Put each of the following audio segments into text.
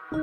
میں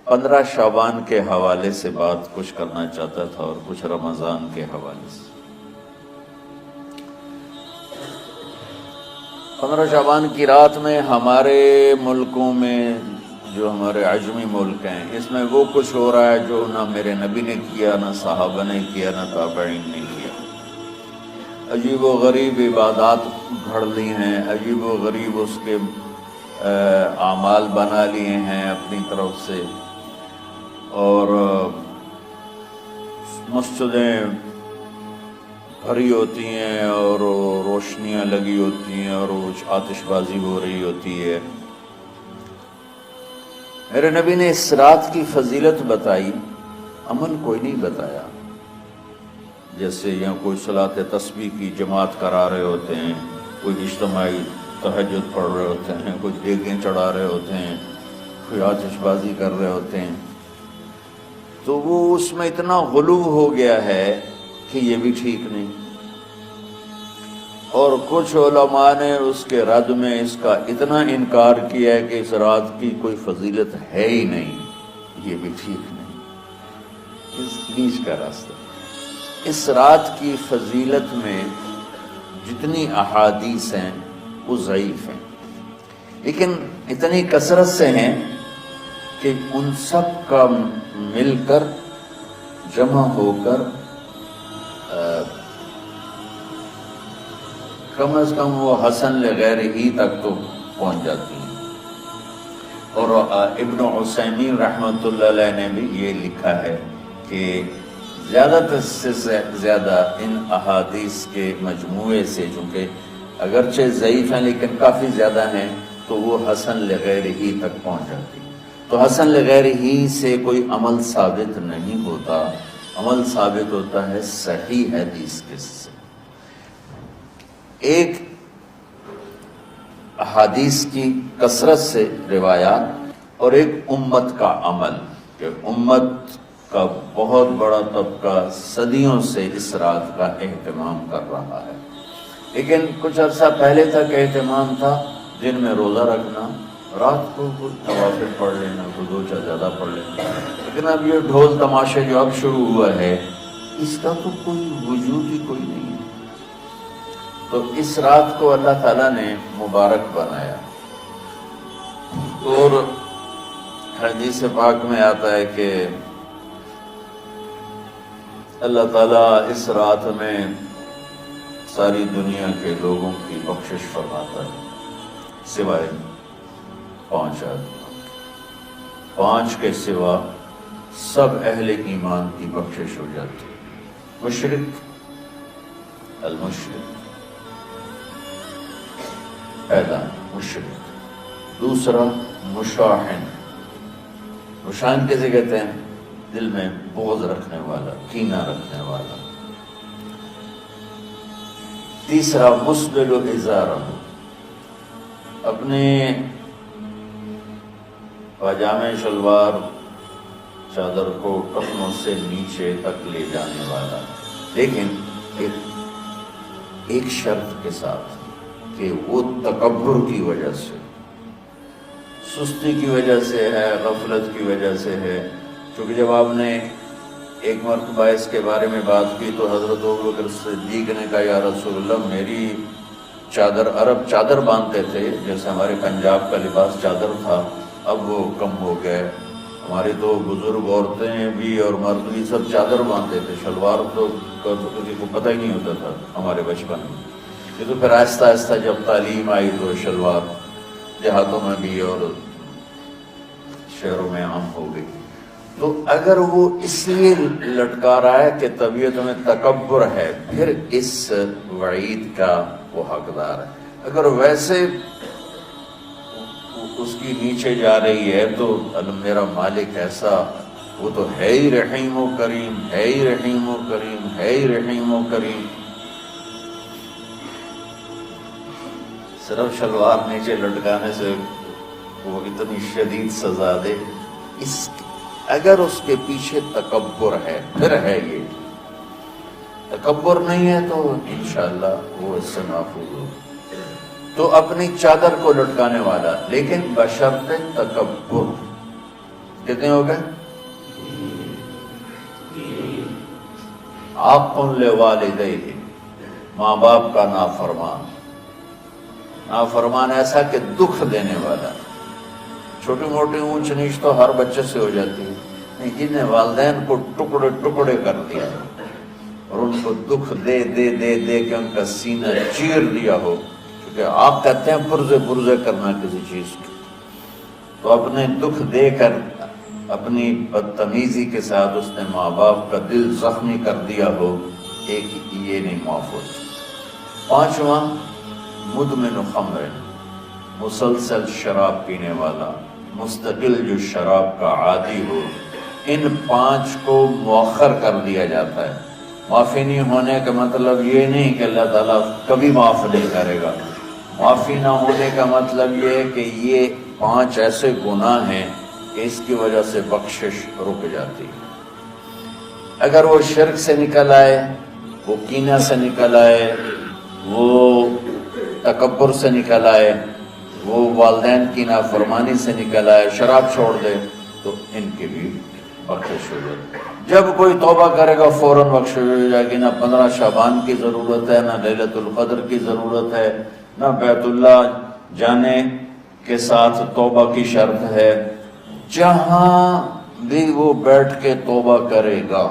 15 شعبان کے حوالے سے بات کچھ کرنا چاہتا تھا اور کچھ رمضان کے حوالے سے۔ 15 شعبان کی رات میں ہمارے ملکوں میں، جو ہمارے عجمی ملک ہیں، اس میں وہ کچھ ہو رہا ہے جو نہ میرے نبی نے کیا، نہ صحابہ نے کیا، نہ تابعین نے کیا۔ عجیب و غریب عبادات گھڑ لی ہیں، عجیب و غریب اس کے اعمال بنا لیے ہیں اپنی طرف سے، اور مسجدیں بھری ہوتی ہیں اور روشنیاں لگی ہوتی ہیں اور آتش بازی ہو رہی ہوتی ہے۔ میرے نبی نے اس رات کی فضیلت بتائی، عمل کوئی نہیں بتایا۔ جیسے یہاں کوئی صلاۃ تسبیح کی جماعت کرا رہے ہوتے ہیں، کوئی اجتماعی تہجد پڑھ رہے ہوتے ہیں، کچھ دیگیں چڑھا رہے ہوتے ہیں، کوئی آتش بازی کر رہے ہوتے ہیں، تو وہ اس میں اتنا غلو ہو گیا ہے کہ یہ بھی ٹھیک نہیں۔ اور کچھ علماء نے اس کے رد میں اس کا اتنا انکار کیا ہے کہ اس رات کی کوئی فضیلت ہے ہی نہیں، یہ بھی ٹھیک نہیں۔ اس بیچ کا راستہ، اس رات کی فضیلت میں جتنی احادیث ہیں وہ ضعیف ہیں، لیکن اتنی کثرت سے ہیں کہ ان سب کا مل کر جمع ہو کر کم از کم وہ حسن لغیر ہی تک تو پہنچ جاتی ہیں۔ اور ابن عثیمین رحمۃ اللہ علیہ نے بھی یہ لکھا ہے کہ زیادہ سے زیادہ ان احادیث کے مجموعے سے، چونکہ اگرچہ ضعیف ہیں لیکن کافی زیادہ ہیں، تو وہ حسن لغیر ہی تک پہنچ جاتی۔ تو حسن لغیر ہی سے کوئی عمل ثابت نہیں ہوتا، عمل ثابت ہوتا ہے صحیح حدیث کے سے۔ ایک احادیث کی کثرت سے روایات اور ایک امت کا عمل، کہ امت کا بہت بڑا طبقہ صدیوں سے اس رات کا اہتمام کر رہا ہے، لیکن کچھ عرصہ پہلے تک اہتمام تھا دن میں روزہ رکھنا، رات کو کچھ نوافل پڑھ لینا، کوئی دو چار زیادہ پڑھ لینا، لیکن اب یہ ڈھول تماشے جو اب شروع ہوا ہے، اس کا تو کوئی وجود ہی کوئی نہیں ہے۔ تو اس رات کو اللہ تعالیٰ نے مبارک بنایا، اور حدیث پاک میں آتا ہے کہ اللہ تعالیٰ اس رات میں ساری دنیا کے لوگوں کی بخشش فرماتا ہے، سوائے 5 آدمی، 5 کے سوا سب اہل ایمان کی بخشش ہو جاتی ہے۔ مشرک، المشرک، پہلا مشرک، دوسرا مشاحن، مشاحن کیسے کہتے ہیں؟ دل میں بغض رکھنے والا، کینہ رکھنے والا۔ تیسرا مسبل ازارہ، اپنے پاجامے شلوار چادر کو ٹخنوں سے نیچے تک لے جانے والا، لیکن ایک شرط کے ساتھ کہ وہ تکبر کی وجہ سے، سستی کی وجہ سے ہے، غفلت کی وجہ سے ہے۔ چونکہ جب آپ نے ایک مرتبہ اس کے بارے میں بات کی تو حضرت ابوبکر صدیق نے کہا یا رسول اللہ، میری چادر، عرب چادر باندھتے تھے، جیسے ہمارے پنجاب کا لباس چادر تھا، اب وہ کم ہو گئے۔ ہماری تو بزرگ عورتیں بھی اور مرد بھی سب چادر باندھتے تھے، شلوار تو کسی کو پتہ ہی نہیں ہوتا تھا ہمارے بچپن میں۔ یہ تو پھر آہستہ آہستہ جب تعلیم آئی تو شلوار دیہاتوں میں بھی اور شہروں میں عام ہو گئی۔ تو اگر وہ اس لیے لٹکا رہا ہے کہ طبیعت میں تکبر ہے، پھر اس وعید کا وہ حقدار ہے۔ اگر ویسے اس کی نیچے جا رہی ہے تو میرا مالک ایسا، وہ تو ہے ہی رحیم و کریم، ہے ہی رحیم و کریم، ہے ہی رحیم و کریم، صرف شلوار نیچے لٹکانے سے وہ اتنی شدید سزا دے۔ اگر اس کے پیچھے تکبر ہے، پھر ہے یہ تکبر نہیں ہے تو انشاءاللہ وہ اس سے محفوظ ہو. تو اپنی چادر کو لٹکانے والا، لیکن بشرط تکبر. کتنے ہو گئے؟ عاق لوالدیہ، ماں باپ کا نافرمان. نافرمان ایسا کہ دکھ دینے والا. چھوٹی موٹی اونچ نیچ تو ہر بچے سے ہو جاتی ہے، جن نے والدین کو ٹکڑے ٹکڑے کر دیا اور ان کو دکھ دے دے دے دے کے ان کا سینہ چیر دیا ہو. کیونکہ آپ کہتے ہیں پرزے کرنا کسی چیز کو، تو اپنے دکھ دے کر اپنی بدتمیزی کے ساتھ اس نے ماں باپ کا دل زخمی کر دیا ہو، ایک یہ نہیں معاف ہوتا. پانچواں مدمن خمر، مسلسل شراب پینے والا، مستقل جو شراب کا عادی ہو. ان پانچ کو مؤخر کر دیا جاتا ہے. معافی نہیں ہونے کا مطلب یہ نہیں کہ اللہ تعالیٰ کبھی معاف نہیں کرے گا. معافی نہ ہونے کا مطلب یہ ہے کہ یہ پانچ ایسے گناہ ہیں کہ اس کی وجہ سے بخشش رک جاتی ہے. اگر وہ شرک سے نکل آئے، وہ کینہ سے نکل آئے، وہ تکبر سے نکل آئے، وہ والدین کی نافرمانی سے نکل آئے، شراب چھوڑ دے، تو ان کی بھی بخشش ہو جائے. جب کوئی توبہ کرے گا فوراً بخشش ہو جائے گی. نہ 15 شعبان کی ضرورت ہے، نہ لیلۃ القدر کی ضرورت ہے، نہ بیت اللہ جانے کے ساتھ توبہ کی شرط ہے. جہاں بھی وہ بیٹھ کے توبہ کرے گا،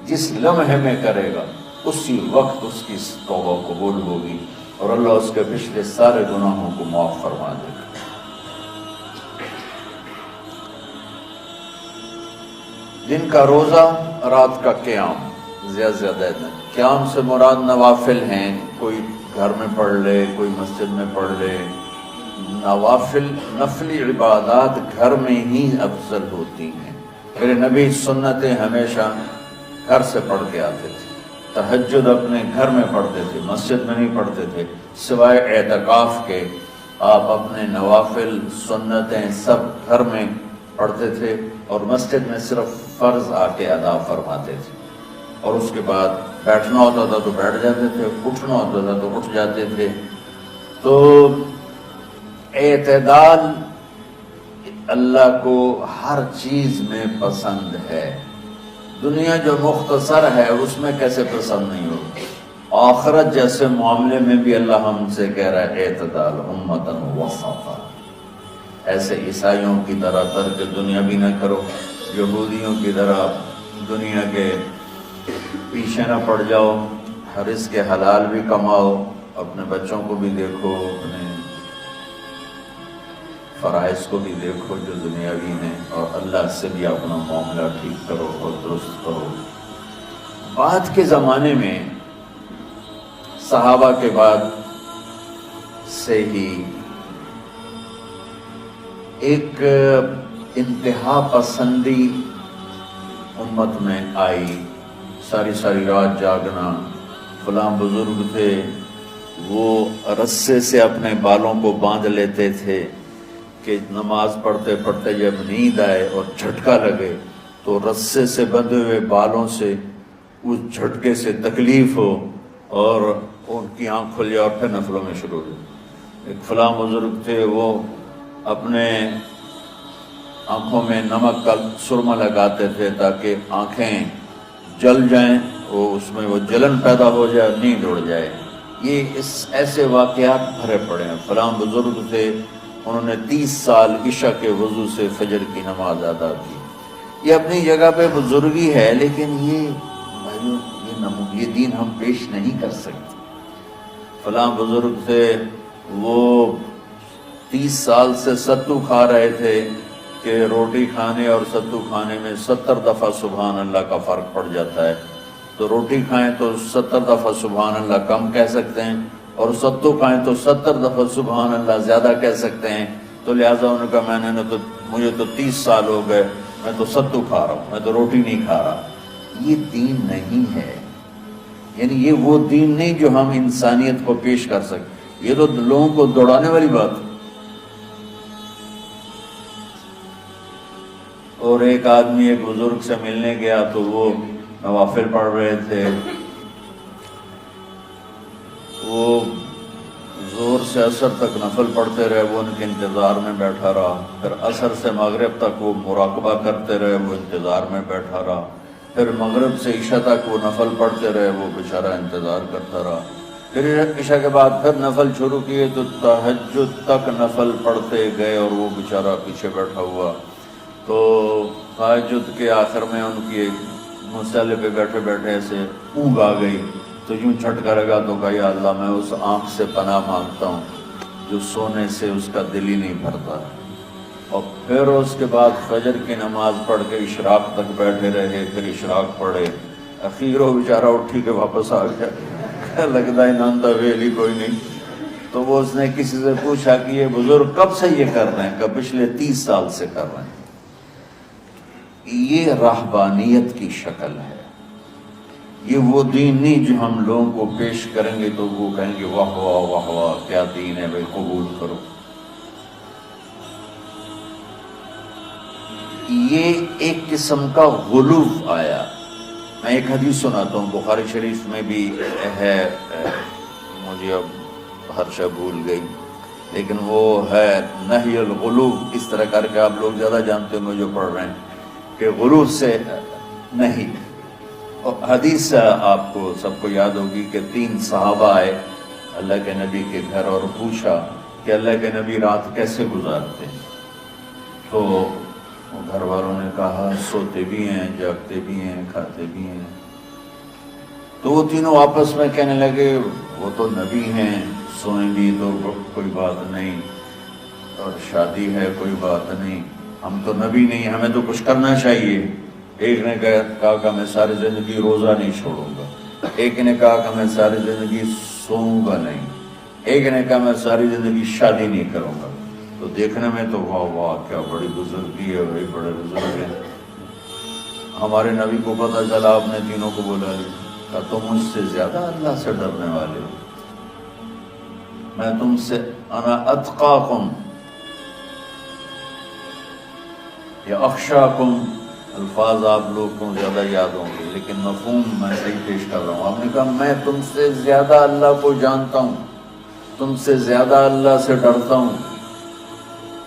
جس لمحے میں کرے گا، اسی وقت اس کی توبہ قبول ہوگی اور اللہ اس کے پچھلے سارے گناہوں کو معاف فرما دے گا. دن کا روزہ، رات کا قیام، زیادہ زیادہ قیام سے مراد نوافل ہیں. کوئی گھر میں پڑھ لے، کوئی مسجد میں پڑھ لے. نوافل، نفلی عبادات گھر میں ہی افضل ہوتی ہیں. میرے نبی سنتیں ہمیشہ گھر سے پڑھ کے آتے تھے. تہجد اپنے گھر میں پڑھتے تھے، مسجد میں نہیں پڑھتے تھے. سوائے اعتکاف کے آپ اپنے نوافل سنتیں سب گھر میں پڑھتے تھے اور مسجد میں صرف فرض آ کے ادا فرماتے تھے. اور اس کے بعد بیٹھنا ہوتا تھا تو بیٹھ جاتے تھے، اٹھنا ہوتا تھا تو اٹھ جاتے تھے. تو اعتدال اللہ کو ہر چیز میں پسند ہے. دنیا جو مختصر ہے اس میں کیسے پسند نہیں ہوگی؟ آخرت جیسے معاملے میں بھی اللہ ہم سے کہہ رہا ہے اعتدال، امتن وسطا. ایسے عیسائیوں کی طرح ترک دنیا بھی نہ کرو، یہودیوں کی طرح دنیا کے پیچھے نہ پڑ جاؤ. رزق کے حلال بھی کماؤ، اپنے بچوں کو بھی دیکھو، اپنے فرائض کو بھی دیکھو جو دنیاوی ہیں، اور اللہ سے بھی اپنا معاملہ ٹھیک کرو اور درست کرو. بعد کے زمانے میں صحابہ کے بعد سے ہی ایک انتہا پسندی امت میں آئی. ساری رات جاگنا. فلاں بزرگ تھے وہ رسے سے اپنے بالوں کو باندھ لیتے تھے کہ نماز پڑھتے پڑھتے جب نیند آئے اور جھٹکا لگے تو رسے سے بندھے ہوئے بالوں سے اس جھٹکے سے تکلیف ہو اور ان کی آنکھ کھل جائے اور پھر نفلوں میں شروع ہو. ایک فلاں بزرگ تھے وہ اپنے آنکھوں میں نمک کا سرما لگاتے تھے تاکہ آنکھیں جل جائیں، اس میں وہ جلن پیدا ہو جائے، نیند اڑ جائے. یہ ایسے واقعات بھرے پڑے ہیں. فلاں بزرگ تھے انہوں نے 30 سال عشاء کے وضو سے فجر کی نماز ادا کی. یہ اپنی جگہ پہ بزرگی ہے، لیکن یہ دین ہم پیش نہیں کر سکتے. فلاں بزرگ تھے وہ 30 سال سے ستو کھا رہے تھے کہ روٹی کھانے اور ستو کھانے میں 70 دفعہ سبحان اللہ کا فرق پڑ جاتا ہے. تو روٹی کھائیں تو 70 دفعہ سبحان اللہ کم کہہ سکتے ہیں، اور ستو کھائیں تو 70 دفعہ سبحان اللہ زیادہ کہہ سکتے ہیں. تو لہٰذا انہوں نے کہا مجھے تو 30 سال ہو گئے، میں تو ستو کھا رہا ہوں، میں تو روٹی نہیں کھا رہا. یہ دین نہیں ہے. یعنی یہ وہ دین نہیں جو ہم انسانیت کو پیش کر سکتے. یہ تو لوگوں کو دوڑانے والی بات ہے. اور ایک آدمی ایک بزرگ سے ملنے گیا تو وہ نوافل پڑھ رہے تھے. وہ زور سے عصر تک نفل پڑھتے رہے، وہ ان کے انتظار میں بیٹھا رہا، پھر عصر سے مغرب تک وہ مراقبہ کرتے رہے، وہ انتظار میں بیٹھا رہا، پھر مغرب سے عشاء تک وہ نفل پڑھتے رہے، وہ بیچارہ انتظار کرتا رہا، پھر عشاء کے بعد پھر نفل شروع کیے تو تہجد تک نفل پڑھتے گئے اور وہ بیچارہ پیچھے بیٹھا ہوا۔ تو تہجد کے آخر میں ان کی مسئلے پہ بیٹھے بیٹھے ایسے اونگ آ گئی، تو یوں جھٹکا لگا تو کہا یا اللہ میں اس آنکھ سے پناہ مانگتا ہوں جو سونے سے اس کا دل ہی نہیں بھرتا۔ اور پھر اس کے بعد فجر کی نماز پڑھ کے اشراق تک بیٹھے رہے، پھر اشراق پڑھے، اخیر وہ بیچارہ اٹھی کے واپس آ گیا، لگتا ہے ناندا ویلی کوئی نہیں۔ تو وہ اس نے کسی سے پوچھا کہ یہ بزرگ کب سے یہ کر رہے ہیں؟ کہ پچھلے 30 سال سے کر رہے ہیں۔ یہ راہبانیت کی شکل ہے، یہ وہ دین نہیں جو ہم لوگوں کو پیش کریں گے تو وہ کہیں گے واہ واہ واہ واہ کیا دین ہے بھائی، قبول کرو۔ یہ ایک قسم کا غلو آیا۔ میں ایک حدیث سناتا ہوں، بخاری شریف میں بھی ہے، مجھے اب ہر شے بھول گئی، لیکن وہ ہے نہی الغلو، اس طرح کر کے آپ لوگ زیادہ جانتے ہوں جو پڑھ رہے ہیں کہ غلو سے نہیں۔ حدیث آپ کو سب کو یاد ہوگی کہ 3 صحابہ آئے اللہ کے نبی کے گھر اور پوچھا کہ اللہ کے نبی رات کیسے گزارتے ہیں؟ تو گھر والوں نے کہا سوتے بھی ہیں، جاگتے بھی ہیں، کھاتے بھی ہیں۔ تو وہ تینوں آپس میں کہنے لگے وہ تو نبی ہیں، سوئیں بھی تو کوئی بات نہیں، اور شادی ہے کوئی بات نہیں، ہم تو نبی نہیں، ہمیں تو کچھ کرنا چاہیے۔ ایک نے کہا کہ میں ساری زندگی روزہ نہیں چھوڑوں گا، ایک نے کہا کہ میں ساری زندگی سوؤں گا نہیں، ایک نے کہا میں ساری زندگی شادی نہیں کروں گا۔ تو دیکھنے میں تو واہ واہ کیا بڑی بزرگی ہے بھائی، بڑے بزرگ ہیں۔ ہمارے نبی کو پتہ چلا، آپ نے تینوں کو بولا کہ تم مجھ سے زیادہ اللہ سے ڈرنے والے ہو، میں تم سے انا اتقاکم یا اخشاکم، الفاظ آپ لوگ کو زیادہ یاد ہوں گے لیکن مفہوم میں صحیح پیش کر رہا ہوں۔ آپ نے کہا میں تم سے زیادہ اللہ کو جانتا ہوں، تم سے زیادہ اللہ سے ڈرتا ہوں،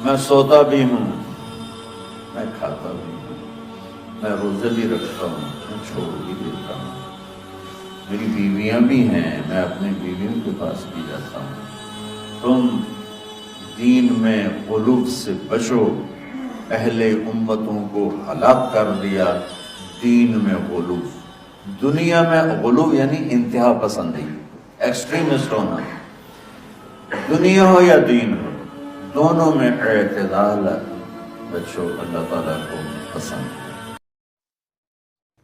میں سوتا بھی ہوں، میں کھاتا بھی ہوں، میں روزے بھی رکھتا ہوں، میں چھوڑ بھی دیتا ہوں، میری بیویاں بھی ہیں، میں اپنی بیویوں کے پاس بھی جاتا ہوں۔ تم دین میں غلو سے بچو، اہل امتوں کو ہلاک کر دیا دین میں غلو۔ دنیا میں غلو یعنی انتہا پسندی، ایکسٹریمسٹ ہونا، دنیا ہو یا دین ہو دونوں میں اعتدال بچو، اللہ تعالیٰ کو پسند ہے۔